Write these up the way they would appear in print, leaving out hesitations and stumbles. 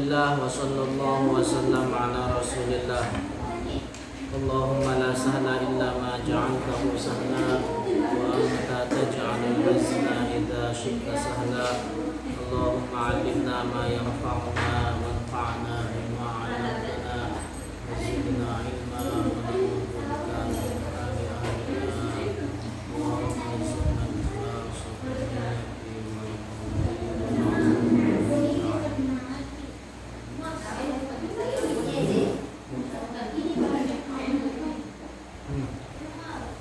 Alhamdulillah wa sallallahu wa sallam ala Rasulillah. Allahumma la sahla illa ma ja'altahu sahla wa anta taj'alul hazna idza syi'ta sahla. Allahumma 'allimna ma yanfa'una wanfa'na bima 'allamtana wa zidna 'ilma wa na'udzuka min syururi anfusina. Allahumma zidna ikhlas wa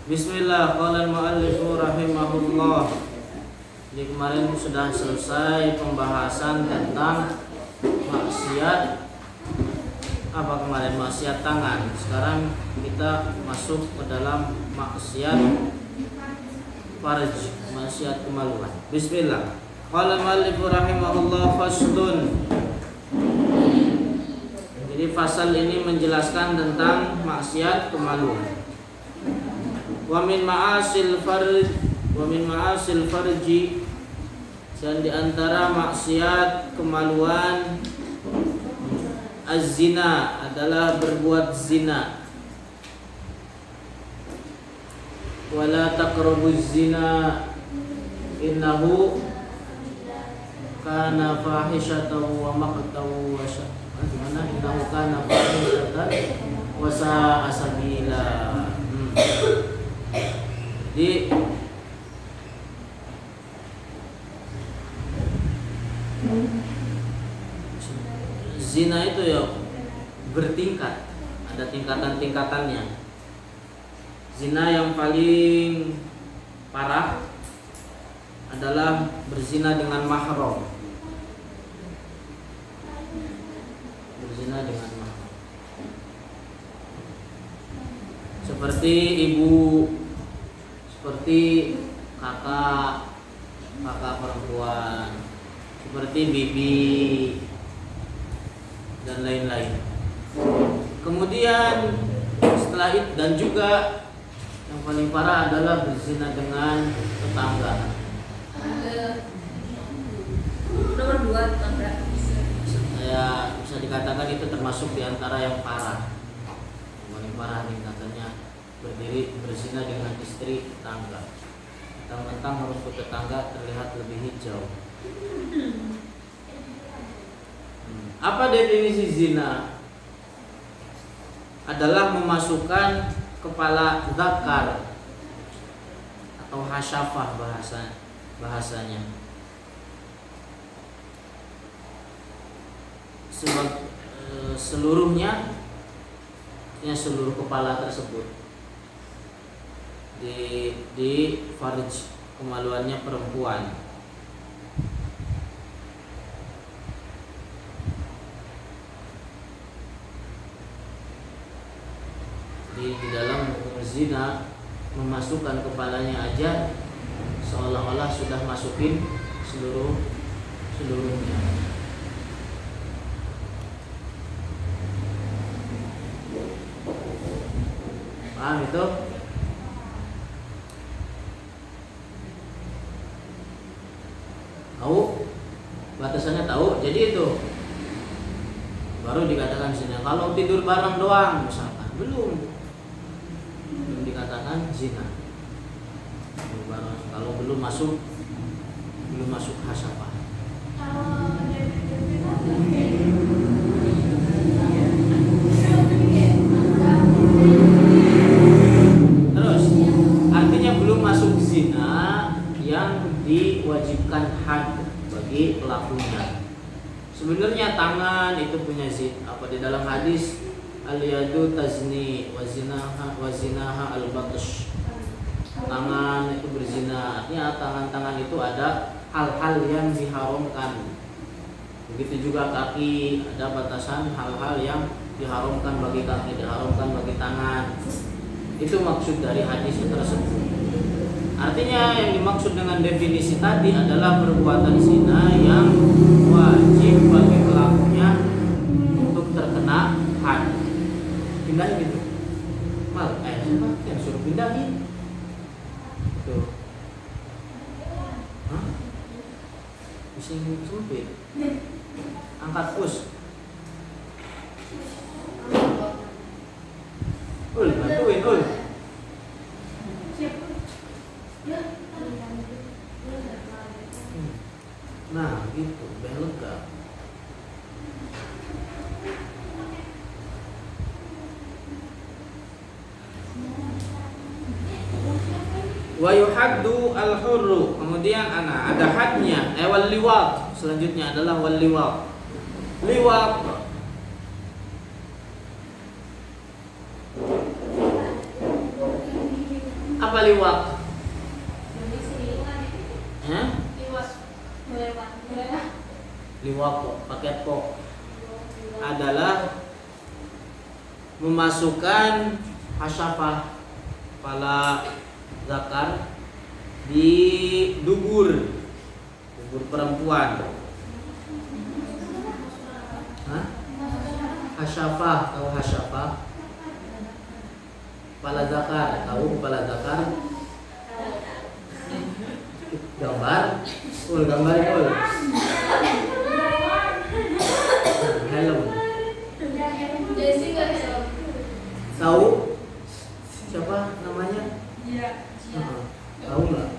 Bismillah, qala al-mu'allifu rahimahullah. Jadi kemarin sudah selesai pembahasan tentang maksiat apa kemarin, maksiat tangan. Sekarang kita masuk ke dalam maksiat farj, maksiat kemaluan. Bismillah. Qala al-mu'allifu rahimahullah faslun. Jadi fasal ini menjelaskan tentang maksiat kemaluan. Wa min ma'asil farji, dan di antara maksiat kemaluan az-zina adalah berbuat zina. Wala taqrabuz zina innahu kana fahishatan wa maqtan wa syahana innahu kana fahishatan wa sa'a sabila. Jadi zina itu ya bertingkat, ada tingkatan-tingkatannya. Zina yang paling parah adalah berzina dengan mahram. Berzina dengan mahram. Seperti ibu, seperti kakak perempuan, seperti bibi dan lain-lain. Kemudian setelah itu, dan juga yang paling parah adalah berzina dengan tetangga. Nomor 2 tetangga. Ya, bisa dikatakan itu termasuk di antara yang parah. Yang paling parah tingkatannya berzina dengan istri tetangga. Mentang-mentang rumput tetangga terlihat lebih hijau. Apa definisi zina? Adalah memasukkan kepala zakar atau hasyafah bahasanya. Seluruhnya, seluruh kepala tersebut di farj, kemaluannya perempuan. Di dalam zina memasukkan kepalanya aja seolah-olah sudah masukin seluruhnya. Paham itu? Tahu? Batasannya tahu. Jadi itu baru dikatakan zina. Kalau tidur bareng doang misalkan, belum dikatakan zina. Kalau belum masuk hasyafah. Terus artinya belum masuk zina yang diwajibkan had bagi pelakunya. Sebenarnya tangan itu punya apa di dalam hadis al-yadu tazni wa zinaha al-batsh. Tangan itu berzina. Artinya tangan-tangan itu ada hal-hal yang diharamkan. Begitu juga kaki, ada batasan hal-hal yang diharamkan bagi kaki, diharamkan bagi tangan. Itu maksud dari hadis tersebut. Artinya yang dimaksud dengan definisi tadi adalah perbuatan zina yang wajib bagi pelakunya untuk terkena had. Pindahin gitu. Siapa yang suruh pindahin? Tuh. Hah? Bising sempit. Angkat push. Ul, bantuin Ul. Nah, gitu, biar lega. Wa yuhaddu al-hurru. Kemudian ada hadnya. Wal liwat. Selanjutnya adalah wal liwat. Liwat apa liwat? Hah? Liwat kok, paket kok adalah memasukkan hasyafah kepala zakar di dubur perempuan. Hah? Hasyafah, tahu hasyafah? Kepala zakar, tahu kepala zakar? Gambar, gambar itu. Helm. Tahu siapa namanya? Iya. Tahu nggak?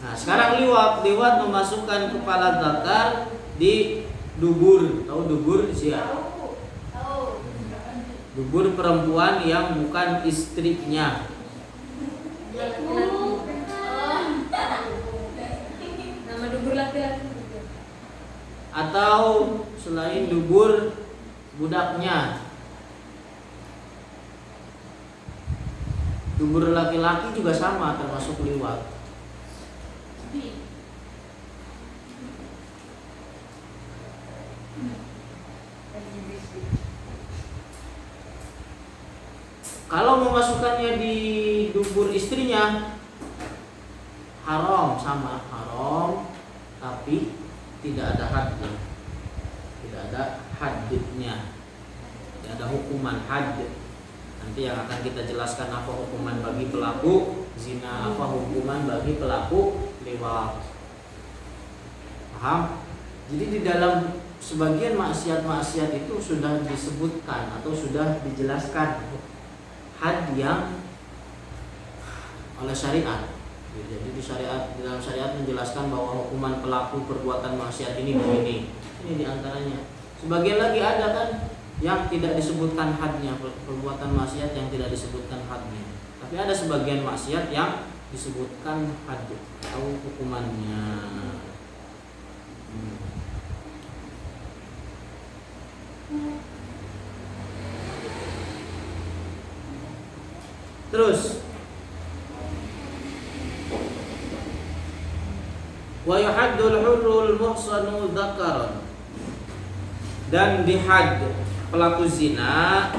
Nah, sekarang liwat memasukkan kepala zakar di dubur. Tahu dubur siapa? Dubur perempuan yang bukan istrinya. Nama dubur laki-laki. Atau selain dubur budaknya. Dubur laki-laki juga sama, termasuk liwat. Kalau memasukkannya di dubur istrinya haram, sama haram, tapi tidak ada hadnya, tidak ada hadnya, tidak ada hukuman had. Nanti yang akan kita jelaskan apa hukuman bagi pelaku zina, apa hukuman bagi pelaku liwat. Paham? Jadi di dalam sebagian maksiat-maksiat itu sudah disebutkan atau sudah dijelaskan had yang oleh syariat. Jadi di dalam syariat menjelaskan bahwa hukuman pelaku perbuatan maksiat ini begini. Ini diantaranya. Sebagian lagi ada kan yang tidak disebutkan hadnya, perbuatan maksiat yang tidak disebutkan hadnya. Tapi ada sebagian maksiat yang disebutkan had atau hukumannya. Terus wa yuhaddul hurrul muhsanu dzakaran, dan dihad pelaku zina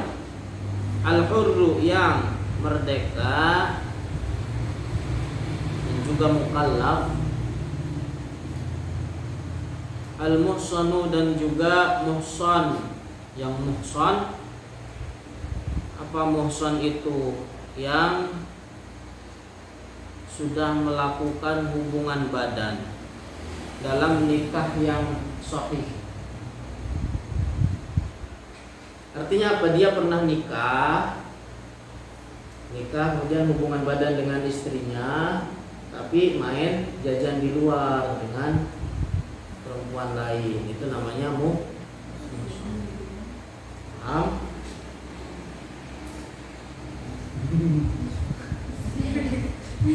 al-hurru yang merdeka dan juga mukallaf, al-muhsanu dan juga muhsan. Yang muhsan, apa muhsan itu? Yang sudah melakukan hubungan badan dalam nikah yang sahih. Artinya apa? Dia pernah nikah kemudian hubungan badan dengan istrinya, tapi main jajan di luar dengan perempuan lain. Itu namanya paham?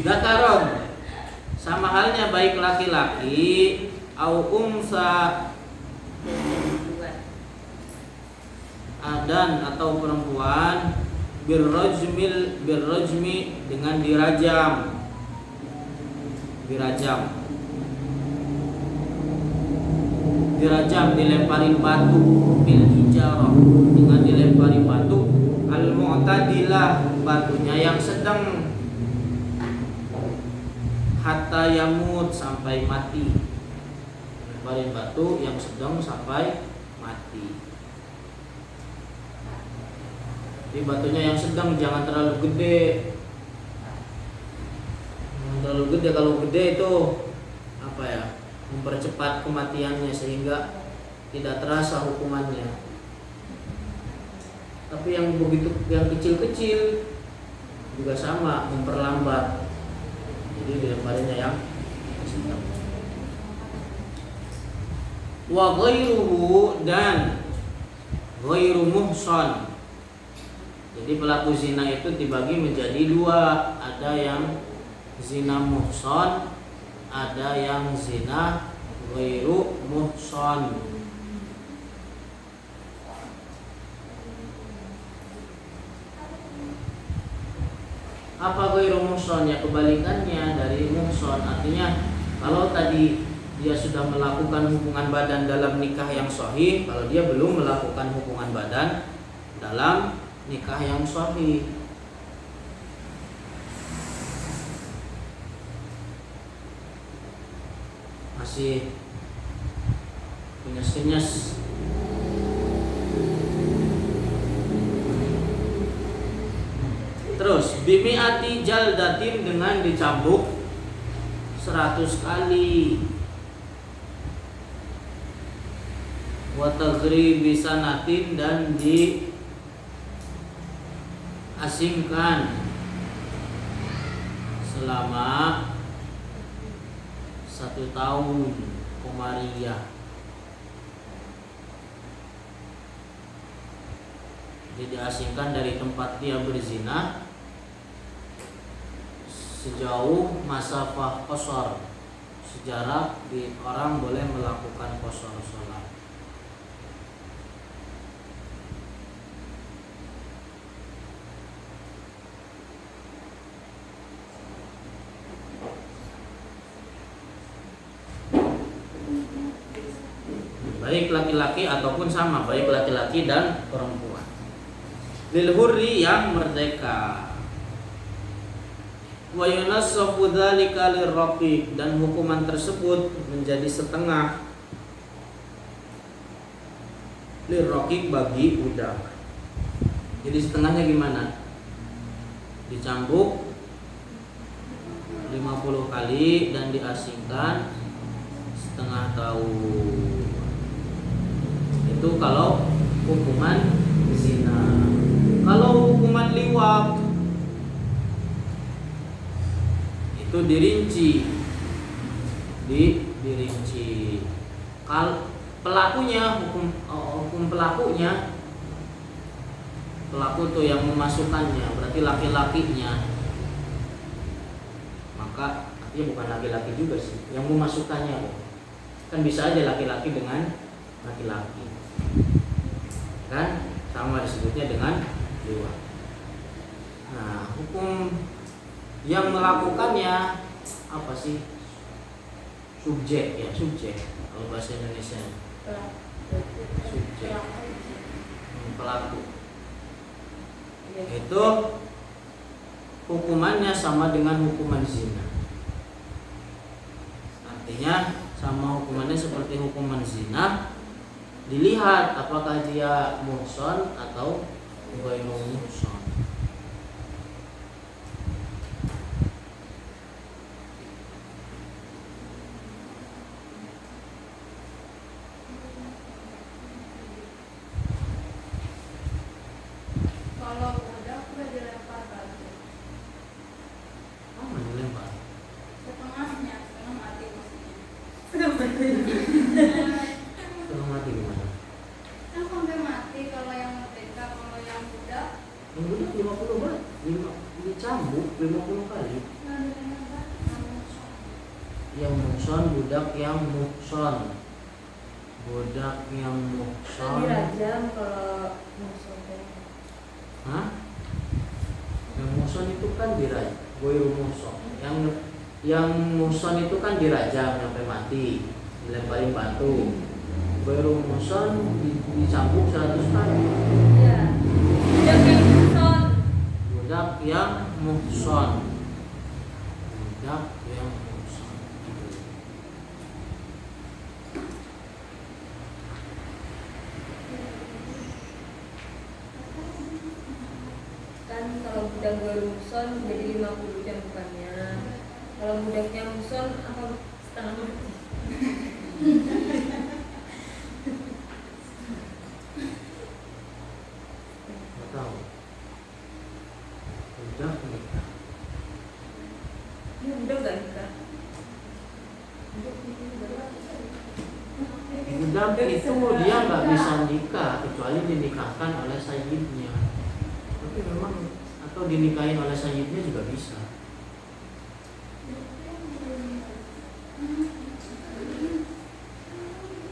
Zakaron, sama halnya baik laki-laki au unsa, dan atau perempuan, birrajmi dengan dirajam dilemparin batu, bil hijarah dengan dilempari batu, al mu'tadilah batunya yang sedang, hatta yamut sampai mati. Lemparin batu yang sedang sampai mati. Jadi batunya yang sedang, jangan terlalu gede. Jangan terlalu gede. Kalau gede itu apa ya? Mempercepat kematiannya sehingga tidak terasa hukumannya. Tapi yang kecil-kecil juga sama, memperlambat. Jadi dilemparinya yang sedang. Wa ghairuhu, dan ghairu muhsan. Jadi pelaku zina itu dibagi menjadi dua, ada yang zina muhsan, ada yang zina ghairu muhsan. Apa ghairu muhsan? Ya kebalikannya dari muhsan. Artinya kalau tadi dia sudah melakukan hubungan badan dalam nikah yang sahih, kalau dia belum melakukan hubungan badan dalam nikah yang sahih. Masih punyes-punyes. Terus bimi'ati jaldatin, dengan dicambuk 100 kali. Wa taghribi sanatin, dan diasingkan selama 1 tahun komariah. Jadi diasingkan dari tempat dia berzina sejauh masafah qasar, sejarak orang boleh melakukan qasar salat. Baik laki-laki ataupun sama, baik laki-laki dan perempuan. Lil hurri, yang merdeka. Wa yunassafu dzalika lirraqiq, dan hukuman tersebut menjadi setengah lirraqiq, bagi budak. Jadi setengahnya gimana? Dicambuk 50 kali dan diasingkan setengah tahun. Itu kalau hukuman zina. Kalau hukuman liwat itu dirinci. Kalau pelakunya, hukum pelakunya, pelaku tuh yang memasukkannya, berarti laki-lakinya. Maka artinya bukan laki-laki juga sih yang memasukkannya. Kan bisa aja laki-laki dengan laki-laki, kan sama disebutnya dengan liwat. Nah, hukum yang melakukannya apa sih? Subjek ya, subjek kalau bahasa Indonesia. Subjek, pelaku. Itu hukumannya sama dengan hukuman zina. Artinya sama hukumannya seperti hukuman zina. Dilihat apakah dia muhsan atau ghairu muhsan. Kalau budak udah dilempar batu. Oh, dilempar. Setengahnya, setengah mati maksudnya. Setengah mati gimana? Kan sampai mati kalau yang merdeka, kalau yang budak. Yang budak 50 bat, dicambuk 50 kali. Yang muhsan, budak yang muhsan. Budak yang muhsan. Dirajam kalau musuhnya. Hah? Yang muhsan itu kan dirajam, ghairu muhsan. Yang muhsan itu kan dirajam sampai mati, dilemparin batu. Ghairu muhsan dicambuk 100 kali. Iya. Budak yang muhsan. Budak yang muhsan. Budak yang muhsan. Kan kalau budak ghairu muhsan jadi 50 jam bukannya. Kalau budaknya muhsan apa setengah mati? Budak itu dia nggak bisa nikah kecuali dinikahkan oleh sayyidnya. Tapi memang atau dinikahin oleh sayyidnya juga bisa.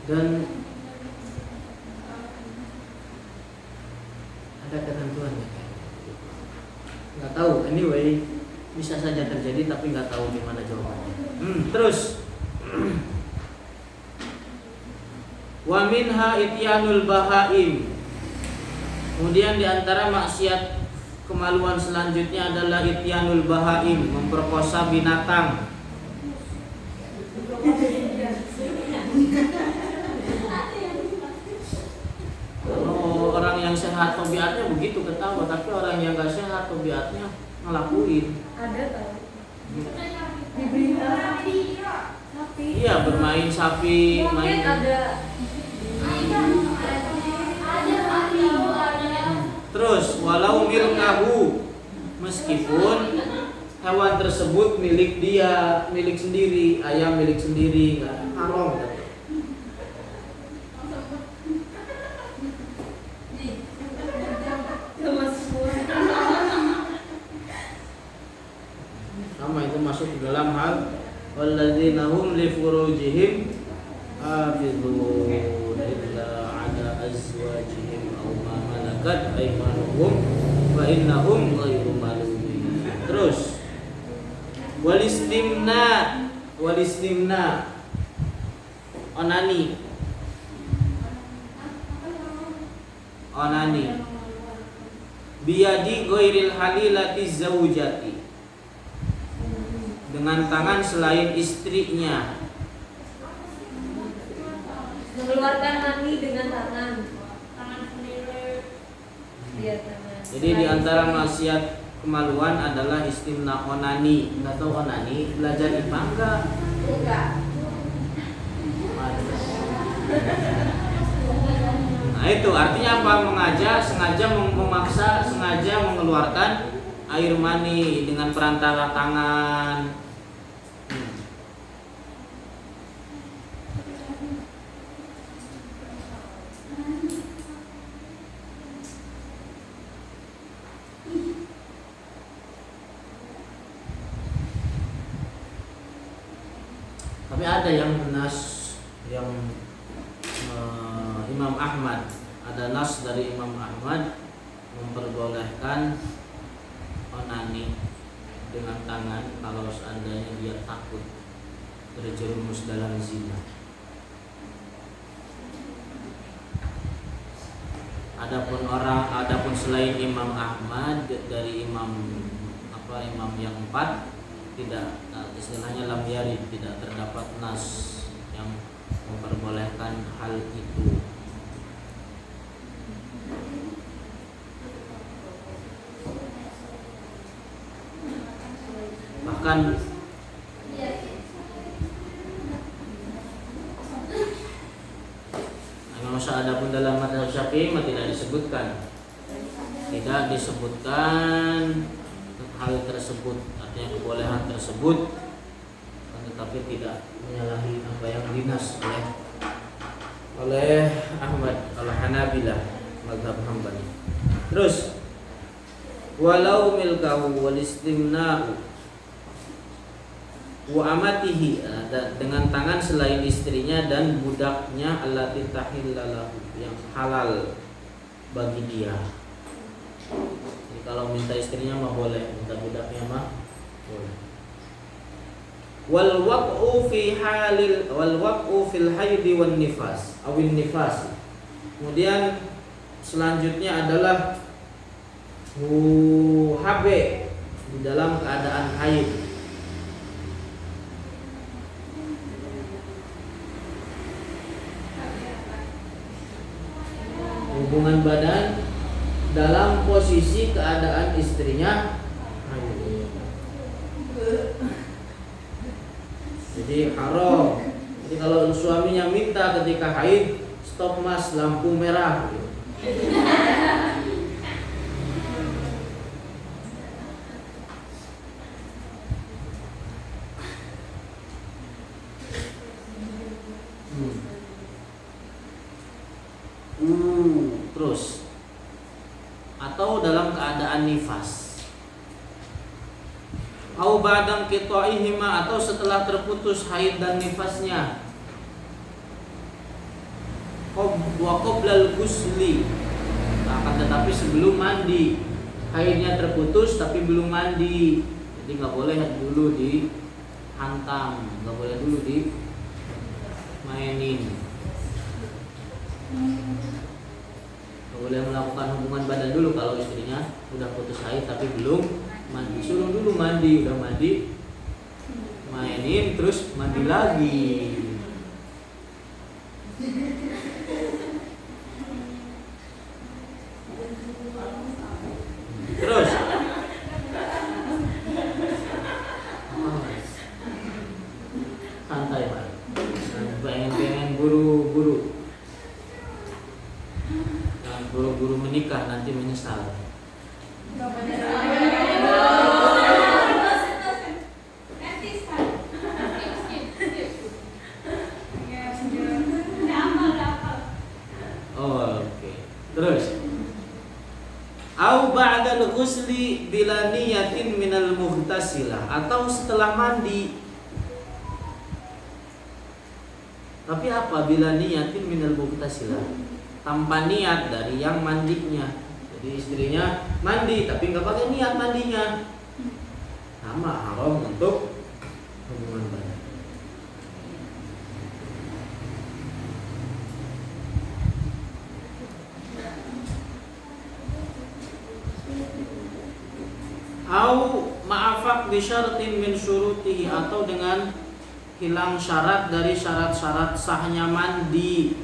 Dan ada ketentuannya kan? Nggak tahu. Anyway, bisa saja terjadi tapi nggak tahu gimana jawabannya. Terus. Wa minha ityanul bahaim. Kemudian diantara maksiat kemaluan selanjutnya adalah ityanul bahaim, memperkosa binatang. Kalau orang yang sehat tabiatnya begitu ketawa, tapi orang yang gak sehat tabiatnya ngelakuin. Ada tahu? Di berita sapi. Iya, bermain sapi, Mungkin main. ada. Terus walau milkahu, meskipun hewan tersebut milik dia, milik sendiri, ayam milik sendiri, nggak haram gitu. Sama itu masuk ke dalam hal walladzina hum li furujihim hafizun illa ala azwajihim aw ma malakat aymanuhum wa innahum ghairu malumin. Terus walistimna onani biyadi ghairil halilati zaujati, dengan tangan selain istrinya. Mengeluarkan mani dengan tangan sendiri. Iya, tangan. Jadi di antara maksiat kemaluan adalah istimna onani. Nggak tahu onani, belajar IPA enggak? Enggak. Nah itu artinya apa? Sengaja memaksa, sengaja mengeluarkan air mani dengan perantara tangan. Tapi ada yang nas yang Imam Ahmad, ada nas dari Imam Ahmad memperbolehkan onani dengan tangan kalau seandainya dia takut terjerumus dalam zina. Adapun selain Imam Ahmad dari imam yang 4 tidak, istilahnya lam yarid, tidak terdapat nas yang memperbolehkan hal itu. Bahkan Imam Sa'adapun dalam mazhab Syafi'i tidak disebutkan hal tersebut, artinya kebolehan tersebut, tetapi tidak menyalahi apa yang dinas oleh Ahmad al-Hanabilah mazhab Hambali. Terus walau milkahu wal istimna'u wa amatihi, dengan tangan selain istrinya dan budaknya allati tahillalahu, yang halal bagi dia. Jadi kalau minta istrinya mah boleh, minta budaknya mah boleh. Wal waq'u fil haidi wan nifas awin nifas. Kemudian selanjutnya adalah HB di dalam keadaan haid. Hubungan badan dalam posisi keadaan istrinya haid. Jadi haram. Jadi kalau suaminya minta ketika haid, stop mas, lampu merah gitu. Terus atau dalam keadaan nifas. Au ba'dam qita'ihima, atau setelah terputus haid dan nifasnya. Wa qoblal ghusli, akan tetapi sebelum mandi. Haidnya terputus tapi belum mandi. Jadi nggak boleh dulu dihantam, nggak boleh dulu dimainin. Nggak boleh melakukan hubungan badan dulu kalau istrinya udah putus haid tapi belum mandi. Suruh dulu mandi, udah mandi mainin terus mandi lagi. Terus santai Pak, pengen buru-buru, jangan buru-buru menikah nanti menyesal. Oke. Terus au ba'dal ghusli bila niyatin minal muhtasilah, atau setelah mandi. Tapi apa bila niyatin minal muhtasilah? Tanpa niat dari yang mandinya. Jadi istrinya mandi tapi nggak pakai niat mandinya, sama haram untuk hubungan badan. Au ma'afak bi syaratin min syurutihi, atau dengan hilang syarat dari syarat-syarat sahnya mandi.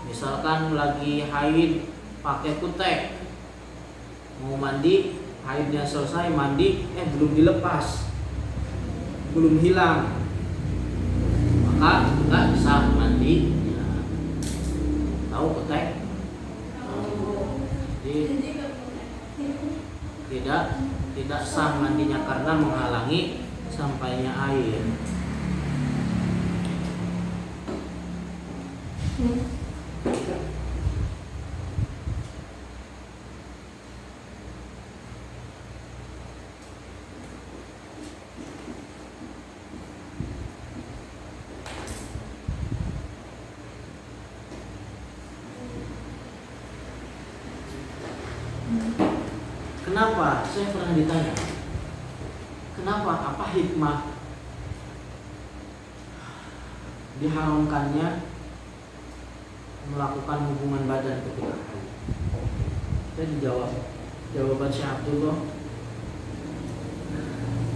Misalkan lagi haid pakai kutek, mau mandi, haidnya selesai mandi, belum dilepas, belum hilang, maka nggak sah mandi. Tahu kutek? Jadi tidak sah mandinya karena menghalangi sampainya air. Kenapa? Saya pernah ditanya, kenapa, apa hikmah diharamkannya melakukan hubungan badan ketika haid? Saya dijawab, jawaban Syekh Abdullah,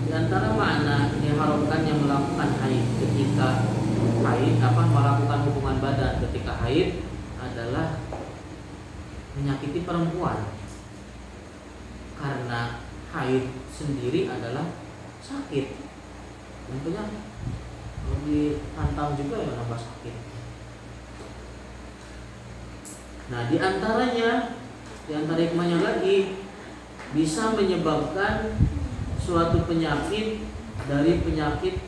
di antara makna diharamkannya melakukan haid ketika haid, melakukan hubungan badan ketika haid adalah menyakiti perempuan. Karena haid sendiri adalah sakit, tentunya kalau dihantam juga ya nambah sakit. Nah, di antara hikmahnya lagi bisa menyebabkan suatu penyakit dari penyakit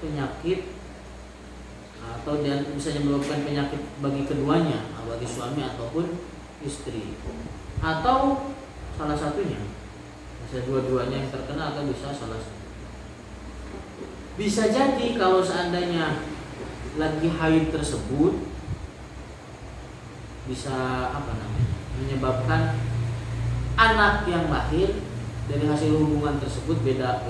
atau dan bisa menyebabkan penyakit bagi keduanya, bagi suami ataupun istri, atau salah satunya. Bisa dua-duanya yang terkena atau bisa salah satu. Bisa jadi kalau seandainya lagi haid tersebut bisa menyebabkan anak yang lahir dari hasil hubungan tersebut beda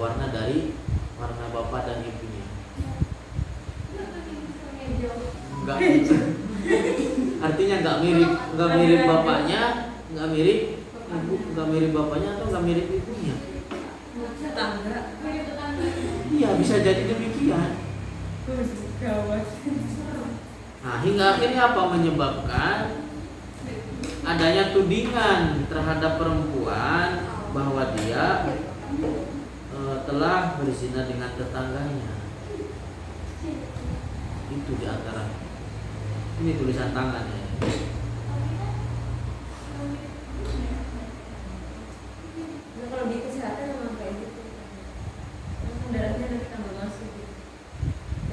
warna dari warna bapak dan ibunya. Enggak. Artinya enggak mirip bapaknya, enggak mirip ibu, nggak mirip bapaknya atau nggak mirip ibunya. Tetangga. Iya, bisa jadi demikian. Nah, hingga akhirnya apa, menyebabkan adanya tudingan terhadap perempuan bahwa dia telah berzina dengan tetangganya. Itu diantara. Ini tulisan tangan ya. Kalau di kesehatan memang kayak gitu, darahnya nanti tambah masuk.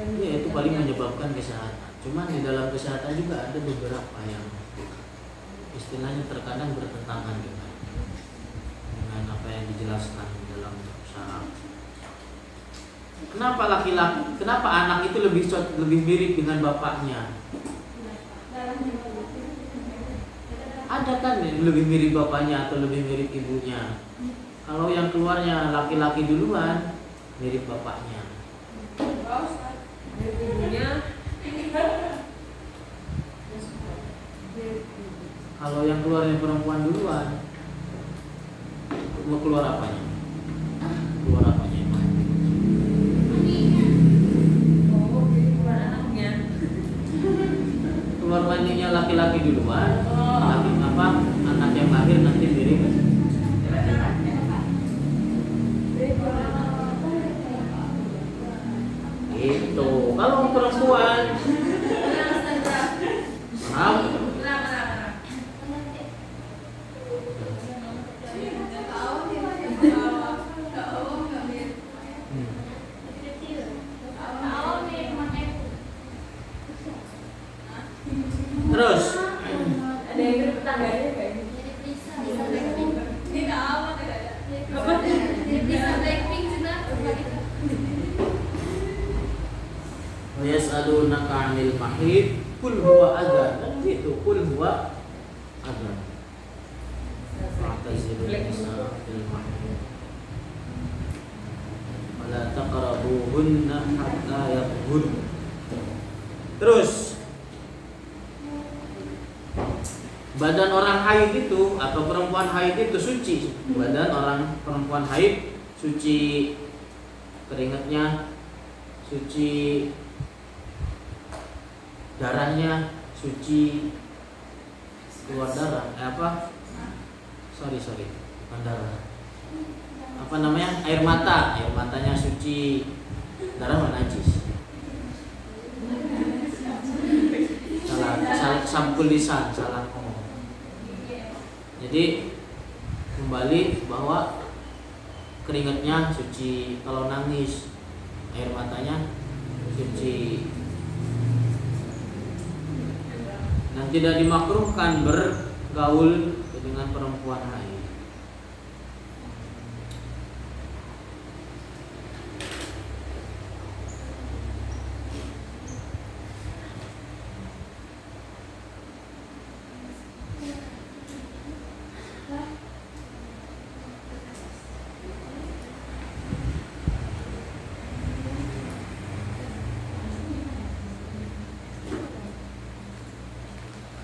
Ya, itu paling menyebabkan kesehatan. Cuman di dalam kesehatan juga ada beberapa yang istilahnya terkadang bertentangan dengan apa yang dijelaskan dalam syarah. Kenapa anak itu lebih mirip dengan bapaknya? Ada kan yang lebih mirip bapaknya atau lebih mirip ibunya? Kalau yang keluarnya laki-laki duluan, mirip bapaknya. Mirip ibunya. Kalau yang keluarnya perempuan duluan, mau keluar apanya? Keluar apanya? Oh, jadi keluar anaknya. Keluar maniknya laki-laki duluan, anak yang lahir nanti mirip. Itu kalau perempuan, terus Ada yang mirip tetangganya kayak gitu. Yas'alunaka 'anil mahid qul huwa adhan. Kan gitu, qul huwa adhan. Fa'tazilun nisa fil mahid. Wala taqrabuhunna hatta yathhur. Terus badan orang haid itu atau perempuan haid itu suci. Badan orang perempuan haid suci, keringatnya suci, darahnya suci, keluar darah bukan darah, apa namanya, air matanya suci, darah najis. Salah sampul lisan, salah ngomong. Jadi kembali bahwa keringatnya suci, kalau nangis air matanya suci. Dan tidak dimakruhkan bergaul dengan perempuan haid.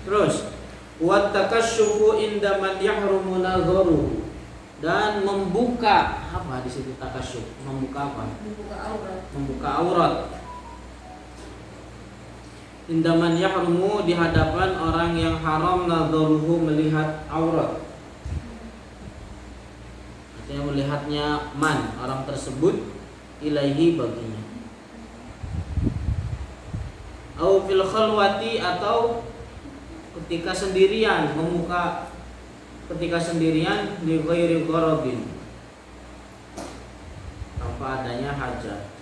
Terus wa takassyufu inda man yahrumu nadharu, dan membuka apa di situ takasyuf? Membuka apa? Membuka aurat. Inda man yahrumu, di hadapan orang yang haram nadharuhu, melihat aurat. Artinya melihatnya man, orang tersebut, ilaihi, baginya. Au fil khalwati, atau ketika sendirian, membuka ketika sendirian, li ghairi gharadin, tanpa adanya hajat.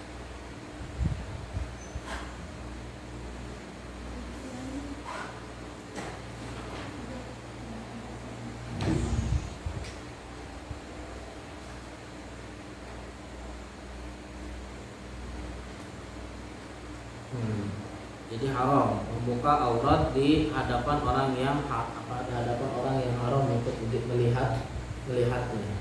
Jadi haram membuka aurat di hadapan orang yang haram untuk melihatnya.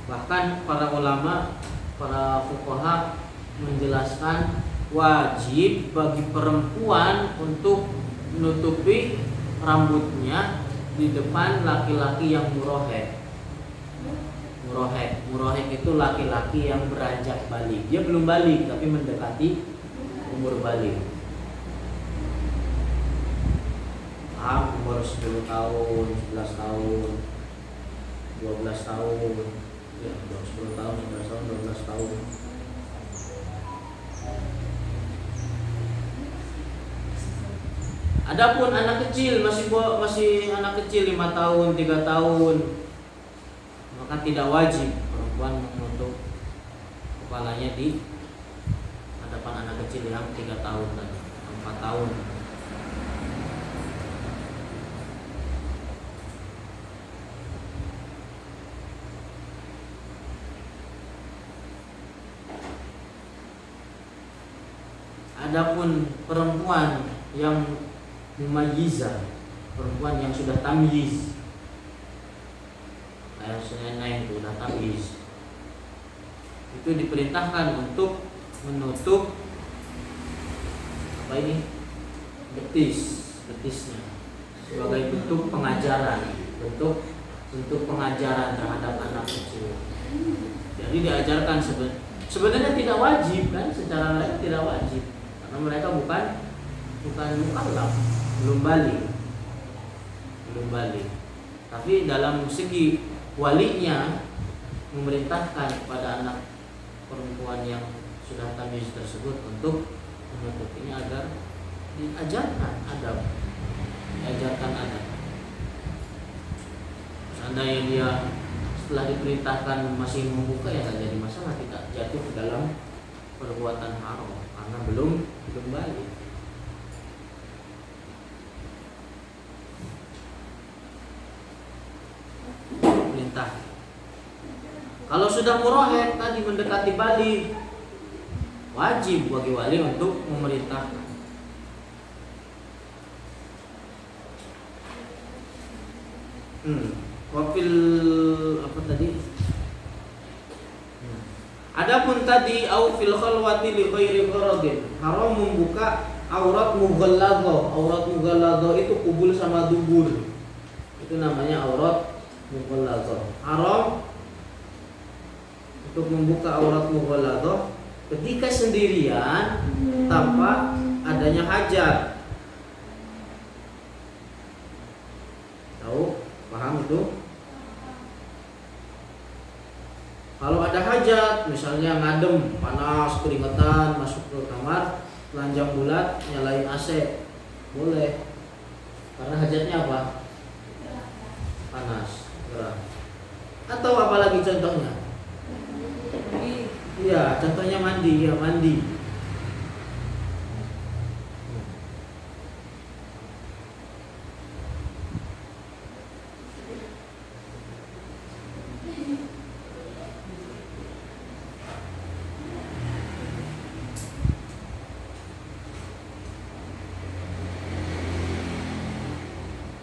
Bahkan para ulama, para fuqaha menjelaskan wajib bagi perempuan untuk menutupi rambutnya di depan laki-laki yang murohek. Murohek itu laki-laki yang beranjak balik. Dia belum balik tapi mendekati umur balik. Umur 10 tahun, 11 tahun, 12 tahun, ya 10 tahun, 11 tahun, 12 tahun. Adapun anak kecil, masih anak kecil 5 tahun, 3 tahun, maka tidak wajib perempuan menutup kepalanya di hadapan anak kecil yang 3 tahun tadi, 4 tahun. Adapun perempuan yang mumayyizah, perempuan yang sudah tamyiz, kayak nenek itu udah tamyiz, itu diperintahkan untuk menutup apa ini, betisnya sebagai bentuk pengajaran, bentuk pengajaran terhadap anak kecil. Jadi diajarkan sebenarnya tidak wajib kan, secara mereka tidak wajib karena mereka bukan mukallaf, belum balik. Tapi dalam segi walinya memerintahkan kepada anak perempuan yang sudah tamyiz tersebut untuk menutup ini agar diajarkan adab. Seandainya dia setelah diperintahkan masih membuka, ya tidak jadi masalah, tidak jatuh ke dalam perbuatan haram karena belum balik. Perintah. Kalau sudah murahed tadi mendekati balik, wajib bagi wali untuk memerintahkan. Wafil apa tadi? Adapun tadi au fil khalwati li ghairi gharadin, haram membuka aurat mughalladhah. Aurat mughalladhah itu kubul sama dubur. Itu namanya aurat mughalladhah. Haram untuk membuka aurat mughalladhah ketika sendirian tanpa adanya hajat. Tahu? Paham itu? Kalau ada hajat, misalnya ngadem, panas, keringetan, masuk ke kamar, telanjang bulat, nyalain AC, boleh. Karena hajatnya apa? Panas, gerah. Atau apalagi contohnya? Iya, contohnya mandi, ya mandi.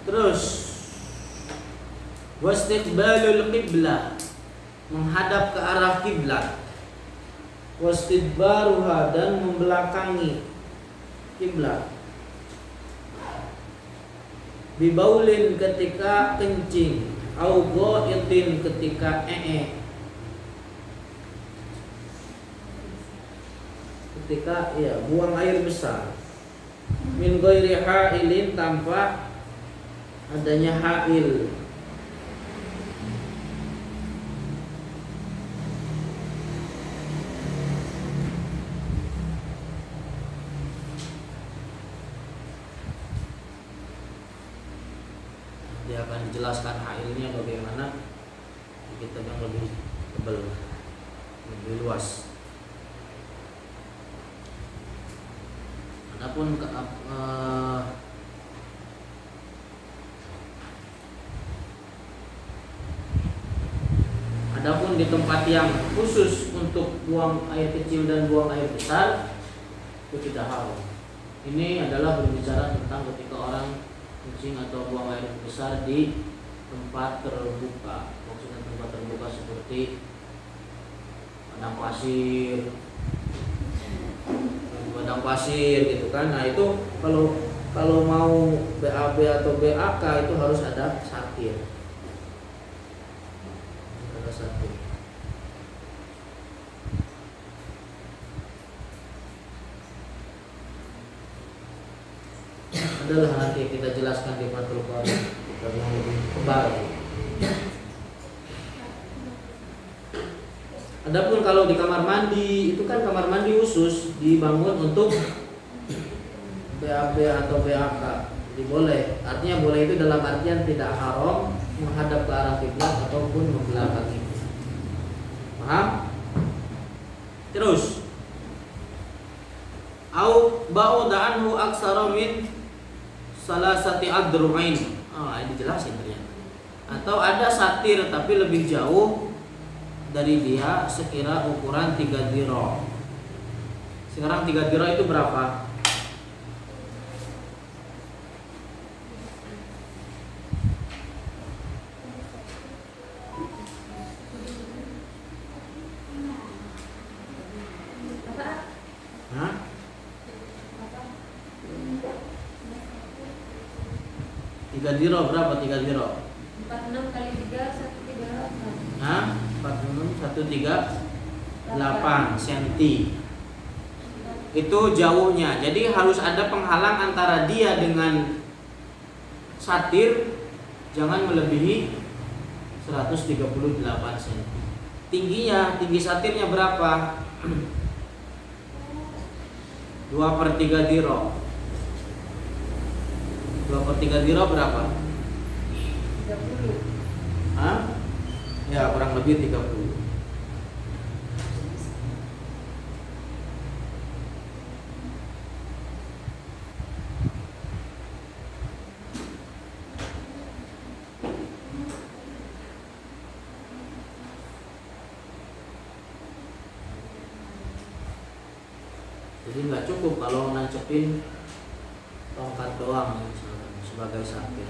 Terus wastiqbalul qiblah, menghadap ke arah kiblat. Wastidbaruha, dan membelakangi kiblat. Bibaulin, ketika kencing, au ghaitin, ketika ketika buang air besar. Min ghairi hailin, tanpa adanya hail. Dia akan dijelaskan hailnya bagaimana di kitab yang lebih tebal, lebih luas. Adapun Adapun di tempat yang khusus untuk buang air kecil dan buang air besar, itu tidak haram. Ini adalah berbicara tentang ketika orang kencing atau buang air besar di tempat terbuka. Maksudnya tempat terbuka seperti padang pasir gitu kan. Nah itu kalau mau BAB atau BAK itu harus ada satir. Adalah nanti kita jelaskan di Fathul Qari yang lebih tebal. Adapun kalau di kamar mandi, itu kan kamar mandi khusus dibangun untuk BAB atau BAK. Jadi boleh. Artinya boleh itu dalam artian tidak haram menghadap ke arah kiblat ataupun membelakangi. Paham? Terus au ba'uda anhu aksara min salasati adru'ain. Ini jelasin ternyata. Atau ada satir tapi lebih jauh dari dia sekira ukuran 3 diro. Sekarang 3 diro itu berapa? Hah? 3 diro berapa? 3 diro? 46 kali 3 138. Hah? 46 138 cm. Itu jauhnya. Jadi harus ada penghalang antara dia dengan satir, jangan melebihi 138 cm. Tingginya, tinggi satirnya berapa? 2/3 diro. 2/3 diro berapa? 30. Hah? Ya, kurang lebih 30. Jadi nggak cukup kalau nancepin tongkat doang misalnya, sebagai satir.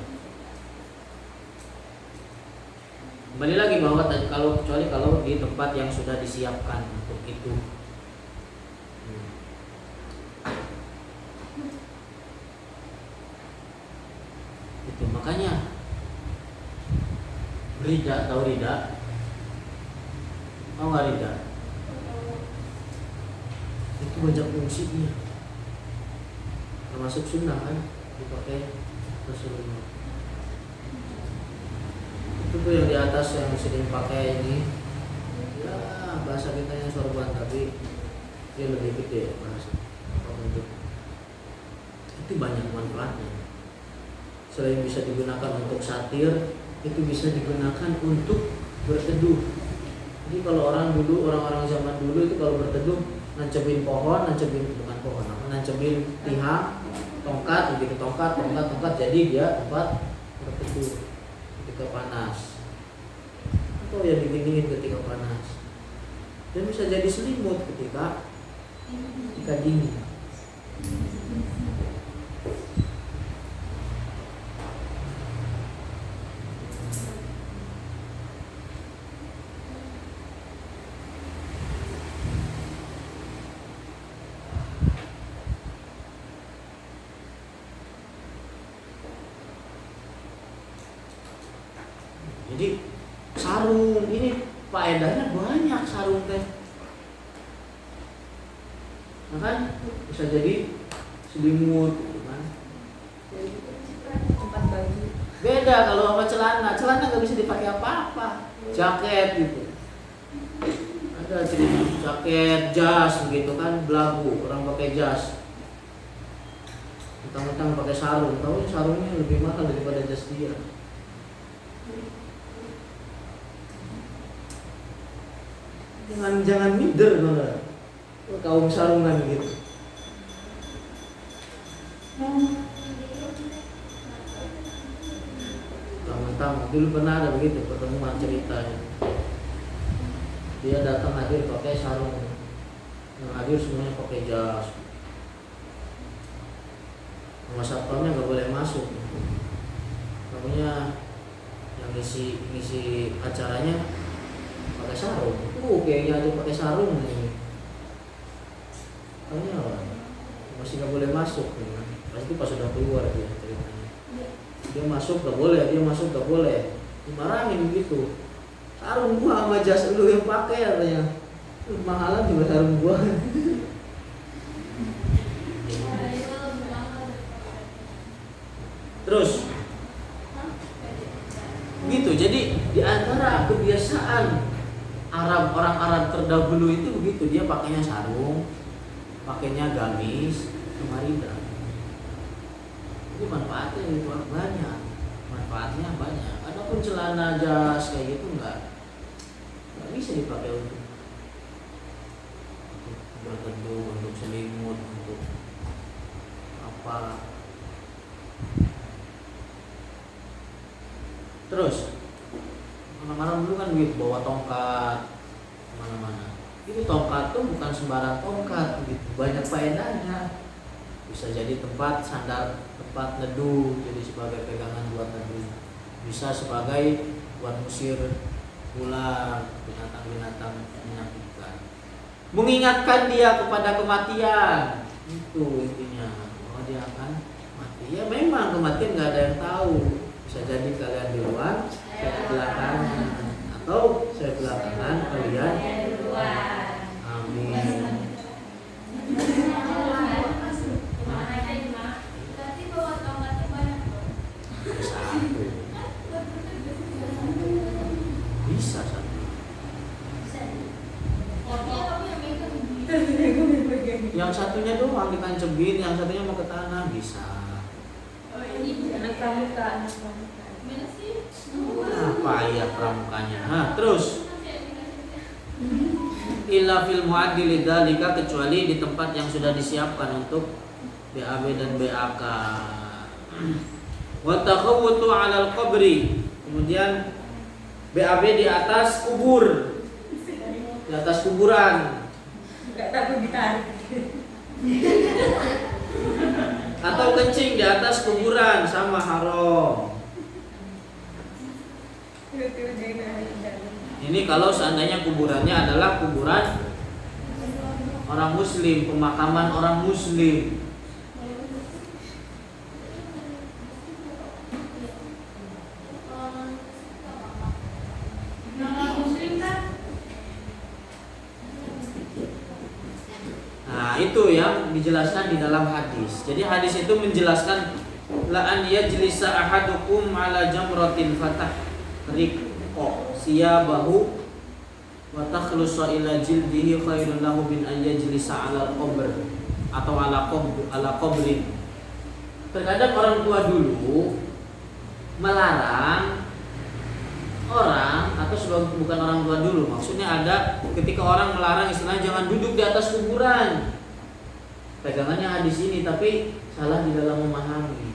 Kembali lagi bahwa kalau kecuali kalau di tempat yang sudah disiapkan untuk itu. Itu makanya rida, tahu rida? Tahu nggak rida? Itu banyak fungsinya, termasuk sunnah kan dipakai Rasulullah. Itu tuh yang di atas yang sering pakai ini, ya bahasa kita yang sorban tapi dia lebih gede bahasa bentuk. Itu banyak manfaatnya. Selain bisa digunakan untuk satir, itu bisa digunakan untuk berteduh. Jadi kalau orang-orang zaman dulu itu kalau berteduh nancepin pohon, bukan pohon, nancepin tiang, tongkat, begitu tongkat, jadi dia tempat berteduh ketika panas, atau yang dingin ketika panas, dan bisa jadi selimut ketika dingin. Jadi sarung ini faedahnya banyak, sarung teh. Nah kan bisa jadi selimut gitu kan. Tempat baju. Beda kalau sama celana nggak bisa dipakai apa-apa. Jaket gitu. Ada jenis jaket, jas gitu kan, belagu, orang pakai jas. Mentang-mentang pakai sarung, tahu sarungnya lebih mahal daripada jas dia. Jangan minder malah kaum sarungan gitu. Mentang-mentang dulu pernah ada begitu pertemuan ceritanya. Dia datang hadir pakai sarung, yang hadir semuanya pakai jas. Sama satpamnya nggak boleh masuk. Pokoknya yang ngisi acaranya pakai sarung. Kayaknya aja pakai sarung nih. Kayaknya masih nggak boleh masuk. Pasti pas sudah keluar dia ceritanya. Dia masuk nggak boleh. Dimarahin gitu. Sarung gua sama jas lu yang pakai katanya. Mahalan juga sarung gua. Terus gitu. Jadi di antara kebiasaan orang Arab terdahulu itu begitu, dia pakainya sarung, pakainya gamis, kemarida. Itu manfaatnya itu banyak. Adapun celana jas kayak gitu nggak bisa dipakai untuk apa. Terus orang-orang dulu kan begitu, bawa tongkat kemana-mana. Itu tongkat tuh bukan sembarang tongkat, begitu banyak faedahnya. Bisa jadi tempat sandar, tempat neduh, jadi sebagai pegangan buat neduh. Bisa sebagai buat musir ular, binatang-binatang menyakitkan. Mengingatkan dia kepada kematian. Itu intinya, bahwa dia akan mati. Ya memang kematian nggak ada yang tahu. Bisa jadi kalian di luar, saya belakangan, atau saya belakangan kalian di luar. Amin. Bisa satu. Yang satunya doang ditancebin, yang satunya mau ke tanah bisa. Anak pramuka. Apa ya pramukanya? Nah, terus illa fil mu'addi lidzalika, kecuali di tempat yang sudah disiapkan untuk BAB dan BAK. Wa takhawutu 'alal qabri. Kemudian BAB di atas kubur. Di atas kuburan. Enggak takut ditarik. Atau kencing di atas kuburan sama haram. Ini kalau seandainya kuburannya adalah kuburan orang muslim, pemakaman orang muslim. Nah, itu yang dijelaskan di dalam hadis. Jadi hadis itu menjelaskan la an yajlisa ahadukum ala jamratin fatah riqqa siyabahu wa takhlusa ila jildihi khairun lahu min an yajlisa ala qabr atau ala qabrin. Terkadang orang tua dulu melarang orang, atau bukan orang tua dulu, maksudnya ada ketika orang melarang istilahnya jangan duduk di atas kuburan. Pegangannya hadis ini, tapi salah di dalam memahami.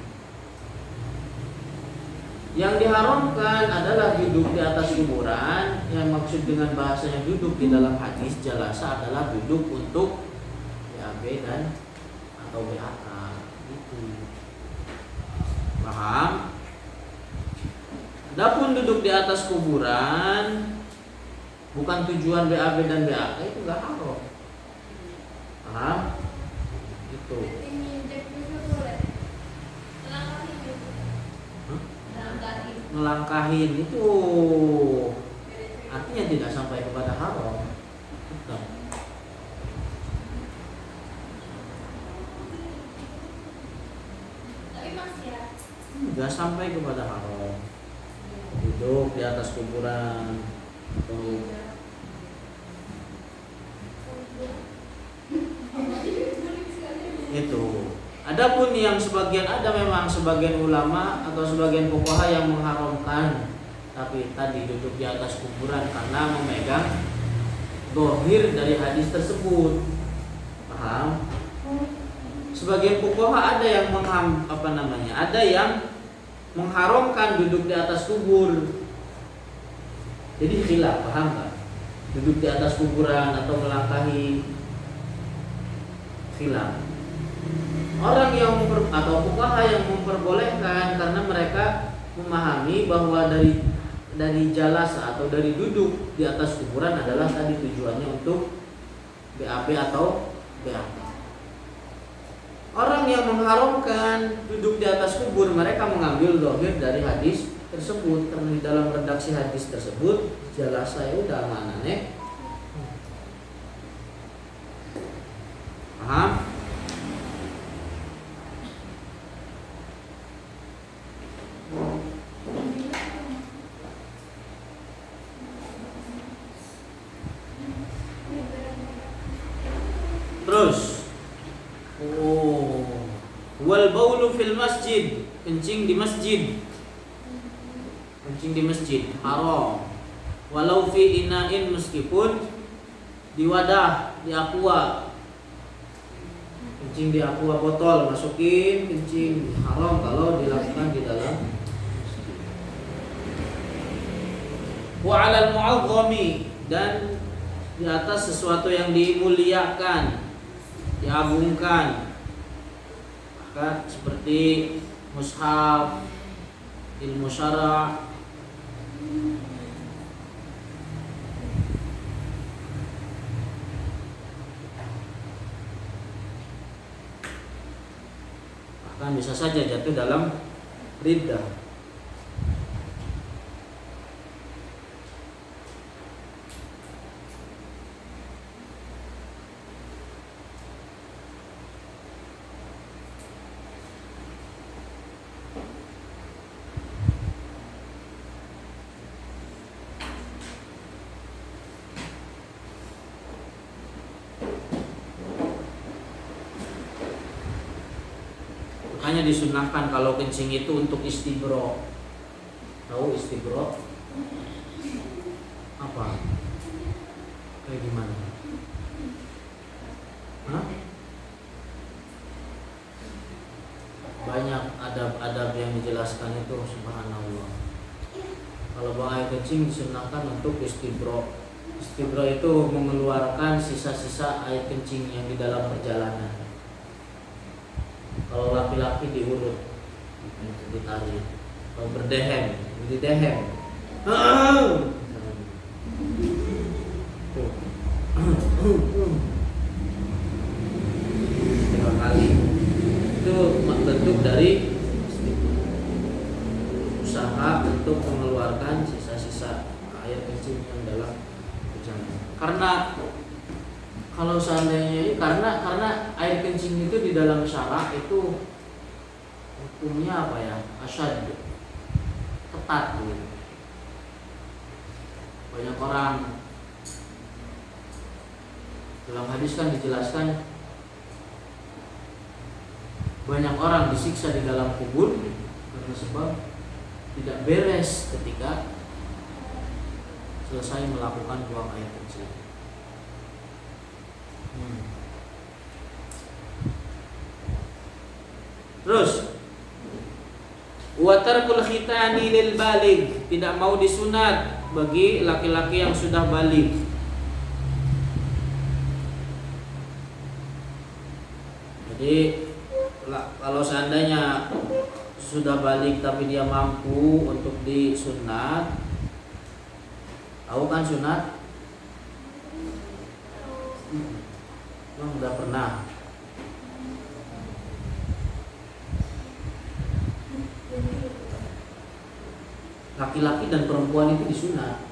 Yang diharamkan adalah duduk di atas kuburan. Yang maksud dengan bahasanya duduk di dalam hadis jalasa adalah duduk untuk BAB dan atau BAK. Itu paham? Adapun duduk di atas kuburan bukan tujuan BAB dan BAK, itu enggak haram. Paham? Itu. Melangkahin itu artinya tidak sampai kepada haram. Betul. Tidak sampai kepada haram. Duduk di atas kuburan atau itu. Adapun yang ada memang sebagian ulama atau sebagian fuqaha yang mengharamkan, tapi tadi duduk di atas kuburan karena memegang dohir dari hadis tersebut. Paham? Sebagian fuqaha ada yang ada yang mengharamkan duduk di atas kubur. Jadi khilaf, paham nggak? Duduk di atas kuburan atau melangkahi, khilaf. Orang yang atau fuqaha yang memperbolehkan karena mereka memahami bahwa dari jalasa atau dari duduk di atas kuburan adalah tadi tujuannya untuk BAB atau BAK. Orang yang mengharamkan duduk di atas kubur, mereka mengambil dohir dari hadis tersebut, karena di dalam redaksi hadis tersebut jalasa ya udah mana nih? Paham? Terus wal baulu fil masjid, kencing di masjid. Kencing di masjid haram. Walau fi ina'in, meskipun di wadah, di aqua. kencing di aqua botol, masukin kencing, haram kalau dilakukan di dalam masjid. Wa 'alal mu'azzami, dan di atas sesuatu yang dimuliakan, diagungkan, maka seperti mushaf, ilmu syara', bahkan bisa saja jatuh dalam riddah. Hanya disunahkan kalau kencing itu untuk istibro. Tahu istibro? Apa? Kayak gimana? Hah? Banyak adab-adab yang dijelaskan itu, subhanallah. Kalau buang air kencing disunahkan untuk istibro. Istibro itu mengeluarkan sisa-sisa air kencing yang di dalam perjalanan. Kalau laki-laki diurut, ditarik. Kalau berdehem, didehem. Tiga kali. Itu bentuk dari usaha untuk mengeluarkan sisa-sisa air kencing yang dalam perjalanan. Karena kalau seandainya karena air kencing itu di dalam syara' itu hukumnya apa ya? Asyad, ketat gitu. Banyak orang dalam hadis kan dijelaskan banyak orang disiksa di dalam kubur karena sebab tidak beres ketika selesai melakukan buang air kencing. Terus wa tarkul khitani lil baligh, tidak mau disunat bagi laki-laki yang sudah baligh. Jadi kalau seandainya sudah baligh tapi dia mampu untuk disunat, tahu kan sunat? Udah pernah. Laki-laki dan perempuan itu disunat.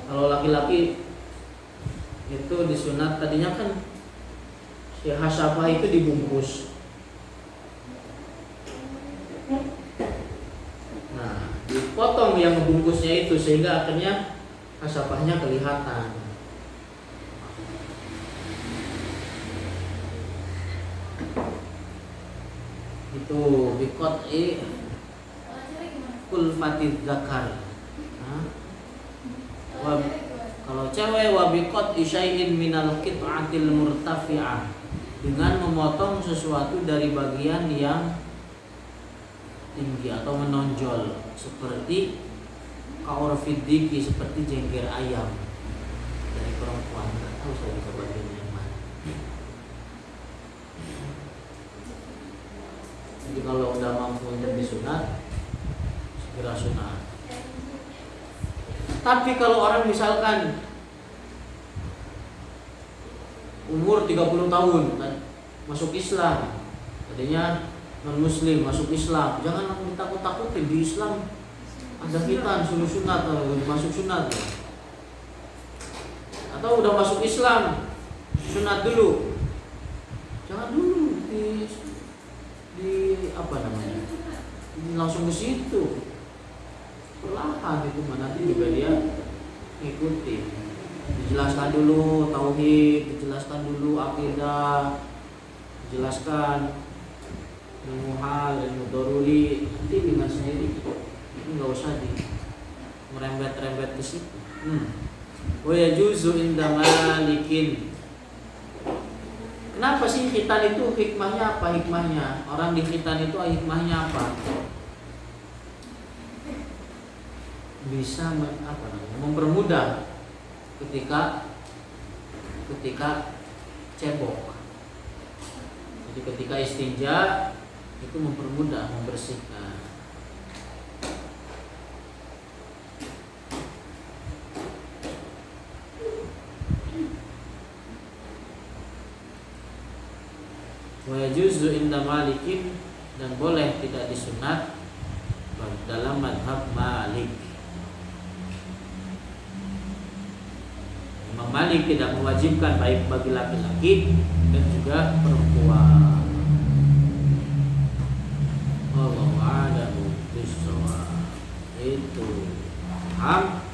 Kalau laki-laki itu disunat, tadinya kan si hasafah itu dibungkus. Nah, dipotong yang membungkusnya itu sehingga akhirnya hasafahnya kelihatan. Itu biqat'i kulfatid zakar. Kalau cewek wa biqat'i syai'in minal qit'atil murtafi'ah, dengan memotong sesuatu dari bagian yang tinggi atau menonjol, seperti kaurfidiki, seperti jengger ayam dari perempuan. Nggak tahu saya bisa bagian yang mana. Jadi kalau udah mampu untuk disunat, segera sunat. Tapi kalau orang misalkan umur 30 tahun kan, masuk Islam, tadinya non muslim masuk Islam, jangan langsung ditakut-takutin. Di Islam ada khitan, suruh sunat, masuk sunat. Atau udah masuk Islam, sunat dulu. Jangan dulu di apa namanya, langsung ke situ. Perlahan itu nanti juga dia ngikutin. Dijelaskan dulu tauhid, dijelaskan dulu akidah, dijelaskan ilmu hal, ilmu daruri, nanti dengan sendiri. Itu nggak usah di merembet-rembet ke situ. Wa yajuzu inda malikin. Kenapa sih khitan itu hikmahnya apa? Hikmahnya orang di khitan itu hikmahnya apa? Bisa mempermudah ketika cebok. Jadi ketika istinja itu mempermudah, membersihkan. Wa yajuzu inda malikin, dan boleh tidak disunat dalam madhab Malik. Imam Malik tidak mewajibkan baik bagi laki-laki dan juga perempuan. Wallahu a'lam bishawab. Itu paham?